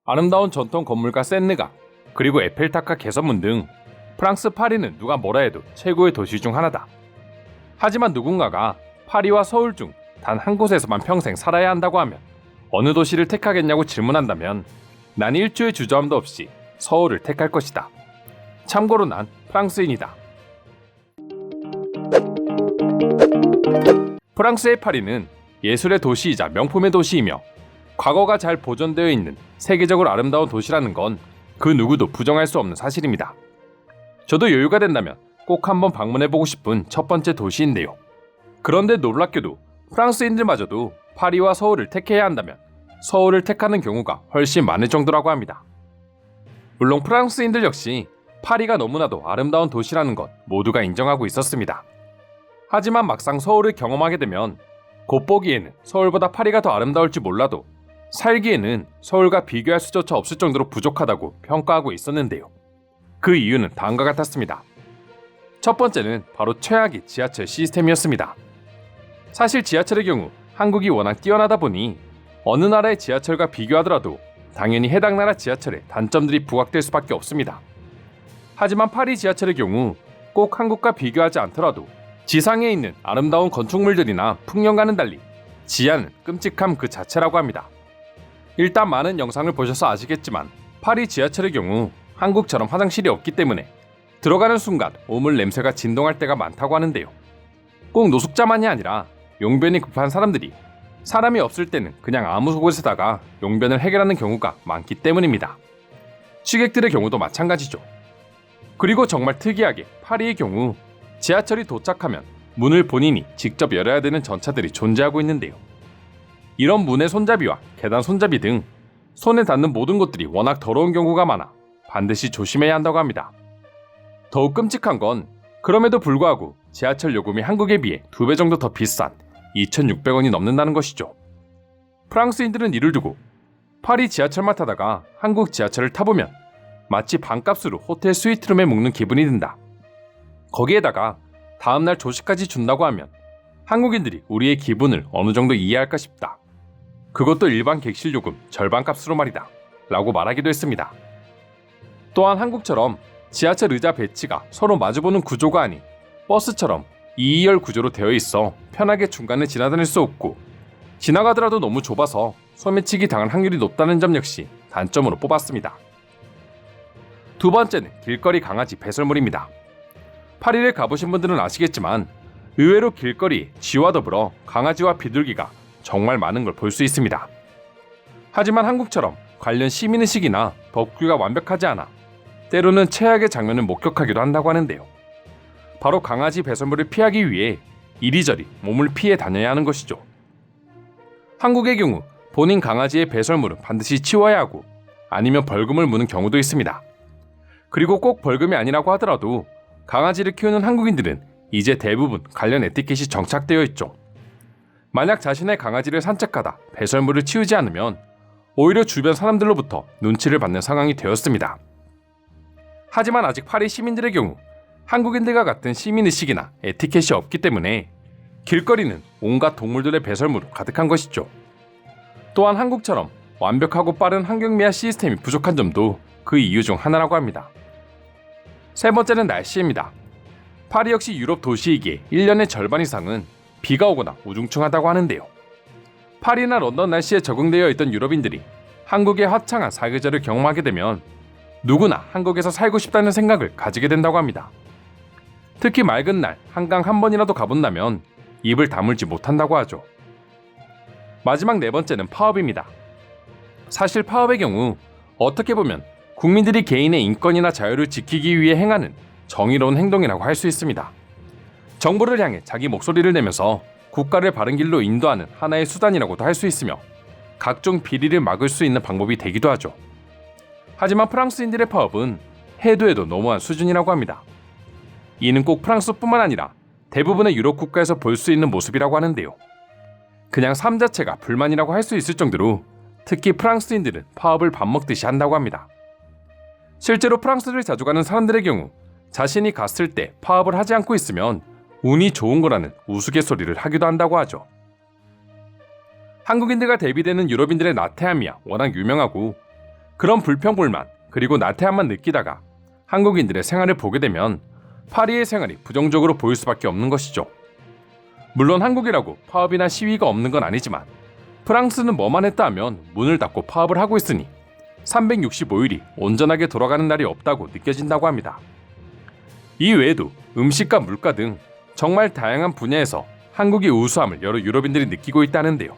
아름다운 전통 건물과 샌느강, 그리고 에펠탑과 개선문 등 프랑스 파리는 누가 뭐라 해도 최고의 도시 중 하나다. 하지만 누군가가 파리와 서울 중 단 한 곳에서만 평생 살아야 한다고 하면 어느 도시를 택하겠냐고 질문한다면 난 일초의 주저함도 없이 서울을 택할 것이다. 참고로 난 프랑스인이다. 프랑스의 파리는 예술의 도시이자 명품의 도시이며 과거가 잘 보존되어 있는 세계적으로 아름다운 도시라는 건 그 누구도 부정할 수 없는 사실입니다. 저도 여유가 된다면 꼭 한번 방문해보고 싶은 첫 번째 도시인데요. 그런데 놀랍게도 프랑스인들마저도 파리와 서울을 택해야 한다면 서울을 택하는 경우가 훨씬 많을 정도라고 합니다. 물론 프랑스인들 역시 파리가 너무나도 아름다운 도시라는 것 모두가 인정하고 있었습니다. 하지만 막상 서울을 경험하게 되면 겉보기에는 서울보다 파리가 더 아름다울지 몰라도 살기에는 서울과 비교할 수조차 없을 정도로 부족하다고 평가하고 있었는데요. 그 이유는 다음과 같았습니다. 첫 번째는 바로 최악의 지하철 시스템이었습니다. 사실 지하철의 경우 한국이 워낙 뛰어나다 보니 어느 나라의 지하철과 비교하더라도 당연히 해당 나라 지하철에 단점들이 부각될 수밖에 없습니다. 하지만 파리 지하철의 경우 꼭 한국과 비교하지 않더라도 지상에 있는 아름다운 건축물들이나 풍경과는 달리 지하는 끔찍함 그 자체라고 합니다. 일단 많은 영상을 보셔서 아시겠지만 파리 지하철의 경우 한국처럼 화장실이 없기 때문에 들어가는 순간 오물 냄새가 진동할 때가 많다고 하는데요. 꼭 노숙자만이 아니라 용변이 급한 사람들이 사람이 없을 때는 그냥 아무 곳에다가 용변을 해결하는 경우가 많기 때문입니다. 취객들의 경우도 마찬가지죠. 그리고 정말 특이하게 파리의 경우 지하철이 도착하면 문을 본인이 직접 열어야 되는 전차들이 존재하고 있는데요. 이런 문의 손잡이와 계단 손잡이 등 손에 닿는 모든 것들이 워낙 더러운 경우가 많아 반드시 조심해야 한다고 합니다. 더욱 끔찍한 건 그럼에도 불구하고 지하철 요금이 한국에 비해 2배 정도 더 비싼 2,600원이 넘는다는 것이죠. 프랑스인들은 이를 두고 파리 지하철만 타다가 한국 지하철을 타보면 마치 반값으로 호텔 스위트룸에 묵는 기분이 든다. 거기에다가 다음날 조식까지 준다고 하면 한국인들이 우리의 기분을 어느 정도 이해할까 싶다. 그것도 일반 객실 요금 절반값으로 말이다. 라고 말하기도 했습니다. 또한 한국처럼 지하철 의자 배치가 서로 마주보는 구조가 아닌 버스처럼 2열 구조로 되어 있어 편하게 중간에 지나다닐 수 없고 지나가더라도 너무 좁아서 소매치기 당할 확률이 높다는 점 역시 단점으로 뽑았습니다. 두 번째는 길거리 강아지 배설물입니다. 파리를 가보신 분들은 아시겠지만 의외로 길거리에 쥐와 더불어 강아지와 비둘기가 정말 많은 걸 볼 수 있습니다. 하지만 한국처럼 관련 시민의식이나 법규가 완벽하지 않아 때로는 최악의 장면을 목격하기도 한다고 하는데요. 바로 강아지 배설물을 피하기 위해 이리저리 몸을 피해 다녀야 하는 것이죠. 한국의 경우 본인 강아지의 배설물은 반드시 치워야 하고 아니면 벌금을 무는 경우도 있습니다. 그리고 꼭 벌금이 아니라고 하더라도 강아지를 키우는 한국인들은 이제 대부분 관련 에티켓이 정착되어 있죠. 만약 자신의 강아지를 산책하다 배설물을 치우지 않으면 오히려 주변 사람들로부터 눈치를 받는 상황이 되었습니다. 하지만 아직 파리 시민들의 경우 한국인들과 같은 시민의식이나 에티켓이 없기 때문에 길거리는 온갖 동물들의 배설물로 가득한 것이죠. 또한 한국처럼 완벽하고 빠른 환경미화 시스템이 부족한 점도 그 이유 중 하나라고 합니다. 세 번째는 날씨입니다. 파리 역시 유럽 도시이기에 1년의 절반 이상은 비가 오거나 우중충하다고 하는데요. 파리나 런던 날씨에 적응되어 있던 유럽인들이 한국의 화창한 사계절을 경험하게 되면 누구나 한국에서 살고 싶다는 생각을 가지게 된다고 합니다. 특히 맑은 날 한강 한 번이라도 가본다면 입을 다물지 못한다고 하죠. 마지막 네 번째는 파업입니다. 사실 파업의 경우 어떻게 보면 국민들이 개인의 인권이나 자유를 지키기 위해 행하는 정의로운 행동이라고 할 수 있습니다. 정부를 향해 자기 목소리를 내면서 국가를 바른 길로 인도하는 하나의 수단이라고도 할 수 있으며 각종 비리를 막을 수 있는 방법이 되기도 하죠. 하지만 프랑스인들의 파업은 해도 해도 너무한 수준이라고 합니다. 이는 꼭 프랑스뿐만 아니라 대부분의 유럽 국가에서 볼 수 있는 모습이라고 하는데요. 그냥 삶 자체가 불만이라고 할 수 있을 정도로 특히 프랑스인들은 파업을 밥 먹듯이 한다고 합니다. 실제로 프랑스를 자주 가는 사람들의 경우 자신이 갔을 때 파업을 하지 않고 있으면 운이 좋은 거라는 우스갯소리를 하기도 한다고 하죠. 한국인들과 대비되는 유럽인들의 나태함이야 워낙 유명하고 그런 불평불만 그리고 나태함만 느끼다가 한국인들의 생활을 보게 되면 파리의 생활이 부정적으로 보일 수밖에 없는 것이죠. 물론 한국이라고 파업이나 시위가 없는 건 아니지만 프랑스는 뭐만 했다 하면 문을 닫고 파업을 하고 있으니 365일이 온전하게 돌아가는 날이 없다고 느껴진다고 합니다. 이 외에도 음식과 물가 등 정말 다양한 분야에서 한국의 우수함을 여러 유럽인들이 느끼고 있다는데요.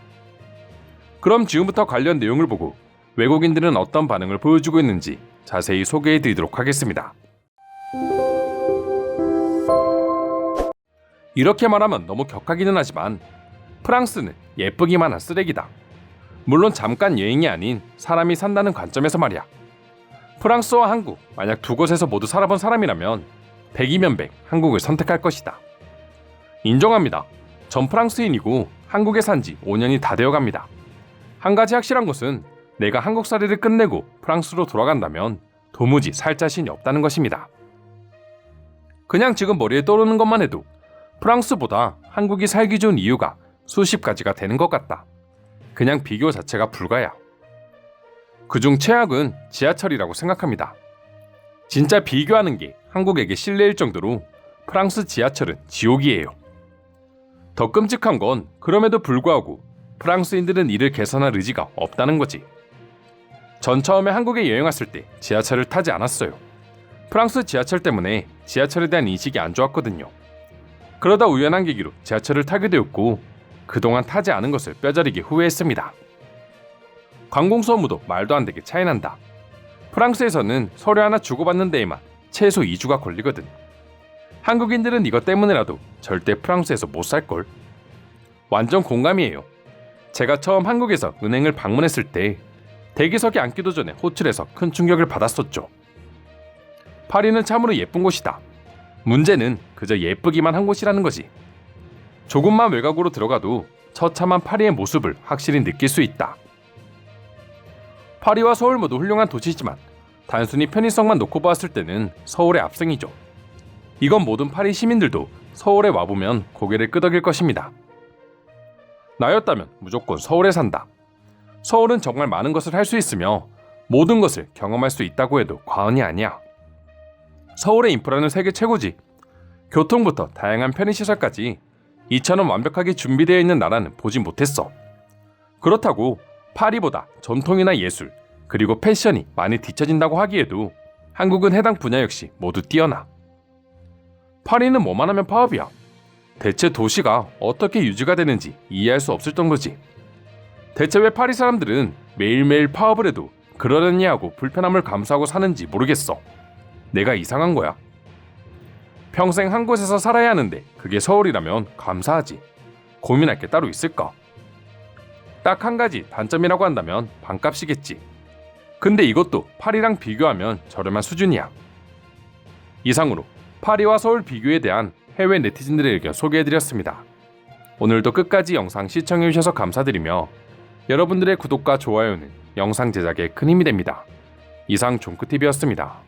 그럼 지금부터 관련 내용을 보고 외국인들은 어떤 반응을 보여주고 있는지 자세히 소개해 드리도록 하겠습니다. 이렇게 말하면 너무 격하기는 하지만 프랑스는 예쁘기만 한 쓰레기다. 물론 잠깐 여행이 아닌 사람이 산다는 관점에서 말이야. 프랑스와 한국 만약 두 곳에서 모두 살아본 사람이라면 100이면 100 한국을 선택할 것이다. 인정합니다. 전 프랑스인이고 한국에 산 지 5년이 다 되어갑니다. 한 가지 확실한 것은 내가 한국살이를 끝내고 프랑스로 돌아간다면 도무지 살 자신이 없다는 것입니다. 그냥 지금 머리에 떠오르는 것만 해도 프랑스보다 한국이 살기 좋은 이유가 수십 가지가 되는 것 같다. 그냥 비교 자체가 불가야. 그중 최악은 지하철이라고 생각합니다. 진짜 비교하는 게 한국에게 실례일 정도로 프랑스 지하철은 지옥이에요. 더 끔찍한 건 그럼에도 불구하고 프랑스인들은 이를 개선할 의지가 없다는 거지. 전 처음에 한국에 여행 왔을 때 지하철을 타지 않았어요. 프랑스 지하철 때문에 지하철에 대한 인식이 안 좋았거든요. 그러다 우연한 계기로 지하철을 타게 되었고 그동안 타지 않은 것을 뼈저리게 후회했습니다. 관공서 업무도 말도 안 되게 차이난다. 프랑스에서는 서류 하나 주고받는 데에만 최소 2주가 걸리거든. 한국인들은 이것 때문에라도 절대 프랑스에서 못 살걸. 완전 공감이에요. 제가 처음 한국에서 은행을 방문했을 때 대기석에 앉기도 전에 호출해서 큰 충격을 받았었죠. 파리는 참으로 예쁜 곳이다. 문제는 그저 예쁘기만 한 곳이라는 거지. 조금만 외곽으로 들어가도 처참한 파리의 모습을 확실히 느낄 수 있다. 파리와 서울 모두 훌륭한 도시지만 단순히 편의성만 놓고 보았을 때는 서울의 압승이죠. 이건 모든 파리 시민들도 서울에 와보면 고개를 끄덕일 것입니다. 나였다면 무조건 서울에 산다. 서울은 정말 많은 것을 할 수 있으며 모든 것을 경험할 수 있다고 해도 과언이 아니야. 서울의 인프라는 세계 최고지. 교통부터 다양한 편의시설까지 이처럼 완벽하게 준비되어 있는 나라는 보지 못했어. 그렇다고 파리보다 전통이나 예술 그리고 패션이 많이 뒤처진다고 하기에도 한국은 해당 분야 역시 모두 뛰어나. 파리는 뭐만 하면 파업이야. 대체 도시가 어떻게 유지가 되는지 이해할 수 없을 정도지. 대체 왜 파리 사람들은 매일매일 파업을 해도 그러려니 하고 불편함을 감수하고 사는지 모르겠어. 내가 이상한 거야. 평생 한 곳에서 살아야 하는데 그게 서울이라면 감사하지. 고민할 게 따로 있을까? 딱 한 가지 단점이라고 한다면 반값이겠지. 근데 이것도 파리랑 비교하면 저렴한 수준이야. 이상으로 파리와 서울 비교에 대한 해외 네티즌들의 의견 소개해드렸습니다. 오늘도 끝까지 영상 시청해주셔서 감사드리며 여러분들의 구독과 좋아요는 영상 제작에 큰 힘이 됩니다. 이상 종크TV였습니다.